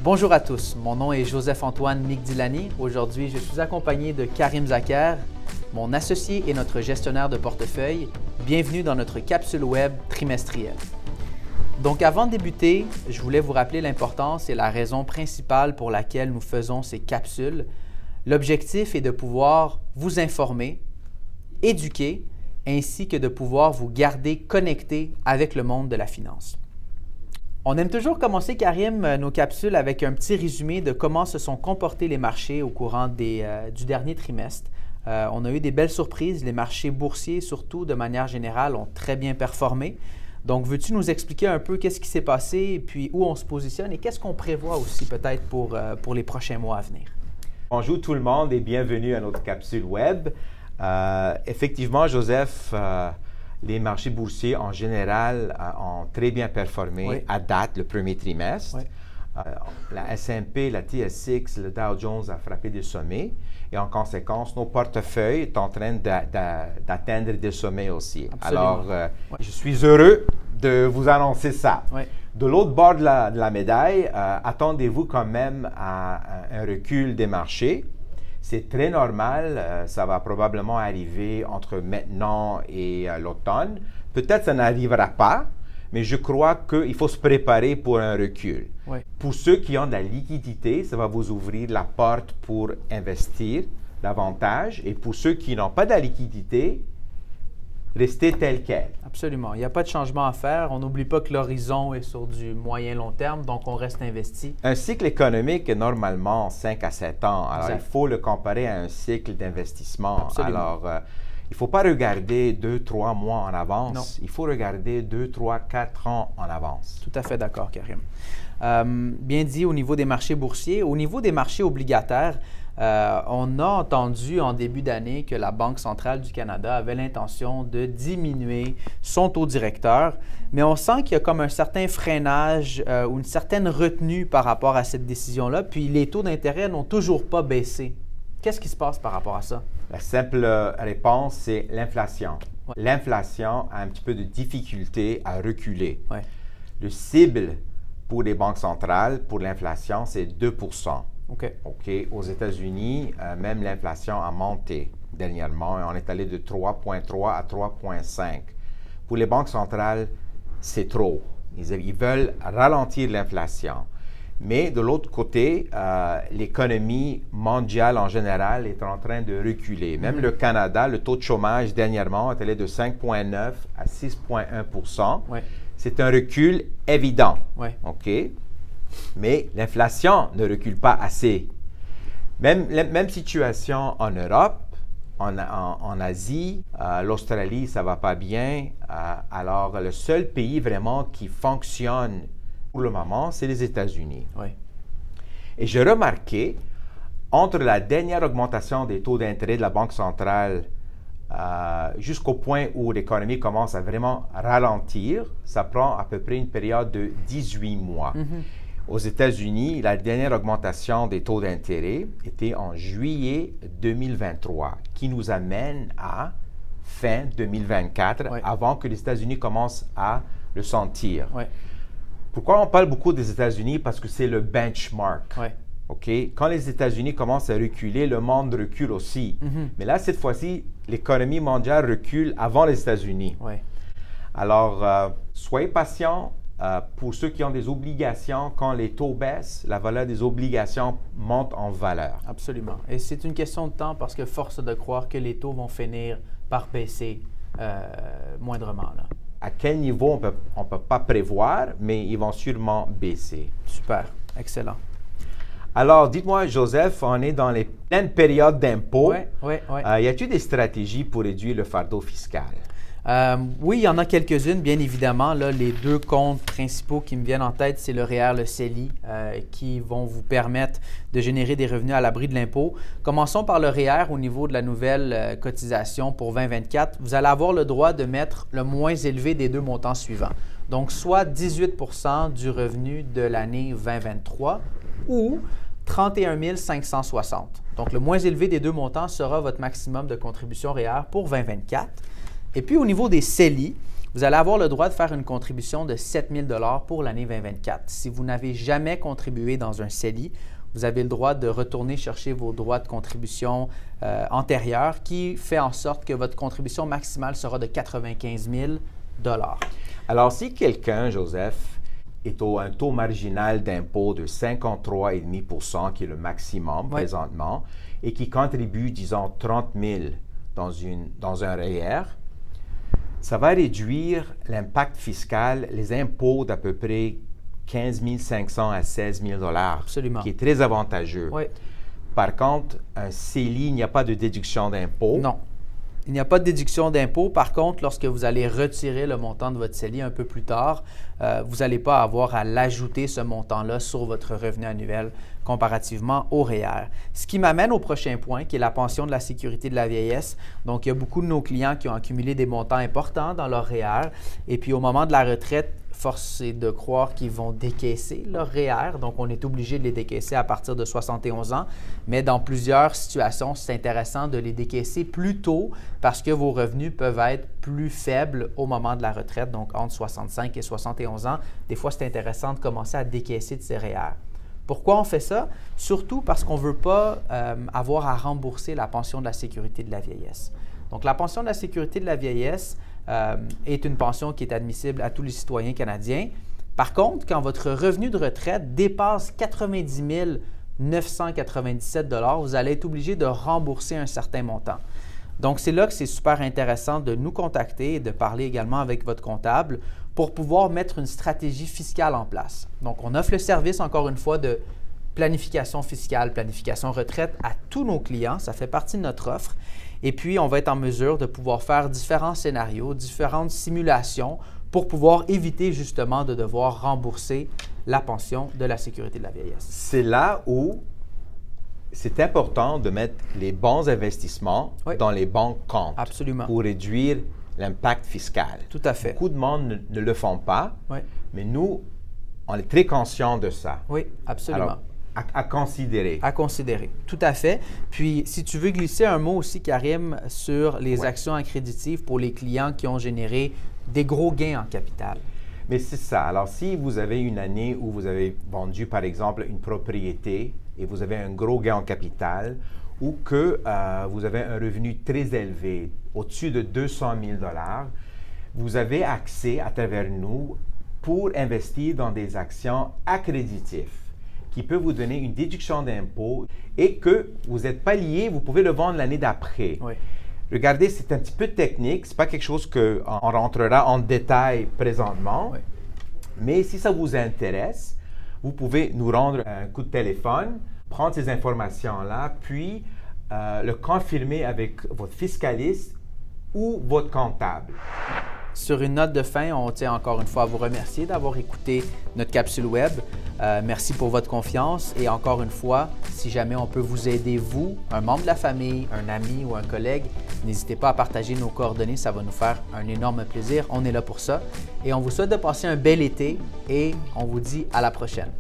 Bonjour à tous, mon nom est Joseph-Antoine Migdilani. Aujourd'hui, je suis accompagné de Karim Zaker, mon associé et notre gestionnaire de portefeuille. Bienvenue dans notre capsule web trimestrielle. Donc avant de débuter, je voulais vous rappeler l'importance et la raison principale pour laquelle nous faisons ces capsules. L'objectif est de pouvoir vous informer, éduquer, ainsi que de pouvoir vous garder connecté avec le monde de la finance. On aime toujours commencer, Karim, nos capsules avec un petit résumé de comment se sont comportés les marchés au courant du dernier trimestre. On a eu des belles surprises. Les marchés boursiers, surtout de manière générale, ont très bien performé. Donc, veux-tu nous expliquer un peu qu'est-ce qui s'est passé et puis où on se positionne et qu'est-ce qu'on prévoit aussi peut-être pour les prochains mois à venir? Bonjour tout le monde et bienvenue à notre capsule web. Effectivement, Joseph, les marchés boursiers en général ont très bien performé à date, le premier trimestre. La S&P, la TSX, le Dow Jones a frappé des sommets et en conséquence, nos portefeuilles sont en train d'atteindre des sommets aussi. Absolument. Alors, je suis heureux de vous annoncer ça. De l'autre bord de la médaille, attendez-vous quand même à un recul des marchés. C'est très normal, ça va probablement arriver entre maintenant et l'automne. Peut-être ça n'arrivera pas, mais je crois qu'il faut se préparer pour un recul. Pour ceux qui ont de la liquidité, ça va vous ouvrir la porte pour investir davantage. Et pour ceux qui n'ont pas de la liquidité, restez tel quel. Absolument. Il n'y a pas de changement à faire. On n'oublie pas que l'horizon est sur du moyen-long terme, donc on reste investi. Un cycle économique est normalement 5 à 7 ans. Alors, Exact. il faut le comparer à un cycle d'investissement. Absolument. Alors, il ne faut pas regarder 2-3 mois en avance. Non. Il faut regarder 2, 3, 4 ans en avance. Tout à fait d'accord, Karim. Bien dit au niveau des marchés boursiers. Au niveau des marchés obligataires, on a entendu en début d'année que la Banque centrale du Canada avait l'intention de diminuer son taux directeur, mais on sent qu'il y a comme un certain freinage ou une certaine retenue par rapport à cette décision-là, puis les taux d'intérêt n'ont toujours pas baissé. Qu'est-ce qui se passe par rapport à ça? La simple réponse, c'est l'inflation. L'inflation a un petit peu de difficulté à reculer. Le cible pour les banques centrales, pour l'inflation, c'est 2 OK. Aux États-Unis, même l'inflation a monté dernièrement et on est allé de 3,3 à 3,5. Pour les banques centrales, c'est trop. Ils veulent ralentir l'inflation. Mais de l'autre côté, l'économie mondiale en général est en train de reculer. Même le Canada, le taux de chômage dernièrement est allé de 5,9 à 6,1 C'est un recul évident. OK? Mais l'inflation ne recule pas assez. Même situation en Europe, en Asie, l'Australie, ça ne va pas bien. Alors, le seul pays vraiment qui fonctionne pour le moment, c'est les États-Unis. Et j'ai remarqué, entre la dernière augmentation des taux d'intérêt de la Banque centrale jusqu'au point où l'économie commence à vraiment ralentir, ça prend à peu près une période de 18 mois. Aux États-Unis, la dernière augmentation des taux d'intérêt était en juillet 2023, qui nous amène à fin 2024, avant que les États-Unis commencent à le sentir. Pourquoi on parle beaucoup des États-Unis? Parce que c'est le benchmark. Quand les États-Unis commencent à reculer, le monde recule aussi. Mais là, cette fois-ci, l'économie mondiale recule avant les États-Unis. Alors, soyez patients. Pour ceux qui ont des obligations, quand les taux baissent, la valeur des obligations monte en valeur. Absolument. Et c'est une question de temps parce que force est de croire que les taux vont finir par baisser moindrement. À quel niveau, on ne peut pas prévoir, mais ils vont sûrement baisser. Super. Excellent. Alors, dites-moi, Joseph, on est dans les pleines périodes d'impôts. Y a-t-il des stratégies pour réduire le fardeau fiscal? Oui, il y en a quelques-unes, bien évidemment. Là, les deux comptes principaux qui me viennent en tête, c'est le REER, le CELI, qui vont vous permettre de générer des revenus à l'abri de l'impôt. Commençons par le REER au niveau de la nouvelle cotisation pour 2024. Vous allez avoir le droit de mettre le moins élevé des deux montants suivants. Donc, soit 18 % du revenu de l'année 2023 ou 31 560. Donc, le moins élevé des deux montants sera votre maximum de contribution REER pour 2024. Et puis, au niveau des CELI, vous allez avoir le droit de faire une contribution de 7 000 $ pour l'année 2024. Si vous n'avez jamais contribué dans un CELI, vous avez le droit de retourner chercher vos droits de contribution antérieurs qui fait en sorte que votre contribution maximale sera de 95 000 $. Alors, si quelqu'un, Joseph, est à un taux marginal d'impôt de 53,5 % qui est le maximum présentement, et qui contribue, disons, 30 000 dans un REER, ça va réduire l'impact fiscal, les impôts d'à peu près 15 500 à 16 000 $, Absolument. qui est très avantageux. Oui. Par contre, un CELI, il n'y a pas de déduction d'impôt. Non. Il n'y a pas de déduction d'impôt. Par contre, lorsque vous allez retirer le montant de votre CELI un peu plus tard, vous n'allez pas avoir à l'ajouter ce montant-là sur votre revenu annuel comparativement au REER. Ce qui m'amène au prochain point, qui est la pension de la sécurité de la vieillesse. Donc, il y a beaucoup de nos clients qui ont accumulé des montants importants dans leur REER. Et puis, au moment de la retraite, force est de croire qu'ils vont décaisser leur REER. Donc, on est obligé de les décaisser à partir de 71 ans. Mais dans plusieurs situations, c'est intéressant de les décaisser plus tôt parce que vos revenus peuvent être plus faibles au moment de la retraite, donc entre 65 et 71 ans. Des fois, c'est intéressant de commencer à décaisser de ces REER. Pourquoi on fait ça? Surtout parce qu'on ne veut pas avoir à rembourser la pension de la sécurité de la vieillesse. Donc, la pension de la sécurité de la vieillesse est une pension qui est admissible à tous les citoyens canadiens. Par contre, quand votre revenu de retraite dépasse 90 997 $, vous allez être obligé de rembourser un certain montant. Donc, c'est là que c'est super intéressant de nous contacter et de parler également avec votre comptable pour pouvoir mettre une stratégie fiscale en place. Donc, on offre le service, encore une fois, de planification fiscale, planification retraite à tous nos clients. Ça fait partie de notre offre. Et puis, on va être en mesure de pouvoir faire différents scénarios, différentes simulations pour pouvoir éviter justement de devoir rembourser la pension de la sécurité de la vieillesse. C'est là où c'est important de mettre les bons investissements dans les bons comptes. Absolument. Pour réduire l'impact fiscal. Tout à fait. Beaucoup de monde ne le font pas, mais nous, on est très conscients de ça. Oui, absolument. Alors, à considérer. À considérer, tout à fait. Puis, si tu veux glisser un mot aussi, Karim, sur les actions accréditives pour les clients qui ont généré des gros gains en capital. Mais c'est ça. Alors, si vous avez une année où vous avez vendu, par exemple, une propriété et vous avez un gros gain en capital ou que vous avez un revenu très élevé, au-dessus de 200 000 $, vous avez accès à travers nous pour investir dans des actions accréditives qui peut vous donner une déduction d'impôt et que vous n'êtes pas lié, vous pouvez le vendre l'année d'après. Oui. Regardez, c'est un petit peu technique, ce n'est pas quelque chose qu'on rentrera en détail présentement, mais si ça vous intéresse, vous pouvez nous rendre un coup de téléphone, prendre ces informations-là, puis le confirmer avec votre fiscaliste ou votre comptable. Sur une note de fin, on tient encore une fois à vous remercier d'avoir écouté notre capsule web. Merci pour votre confiance et encore une fois, si jamais on peut vous aider, vous, un membre de la famille, un ami ou un collègue, n'hésitez pas à partager nos coordonnées, ça va nous faire un énorme plaisir. On est là pour ça et on vous souhaite de passer un bel été et on vous dit à la prochaine.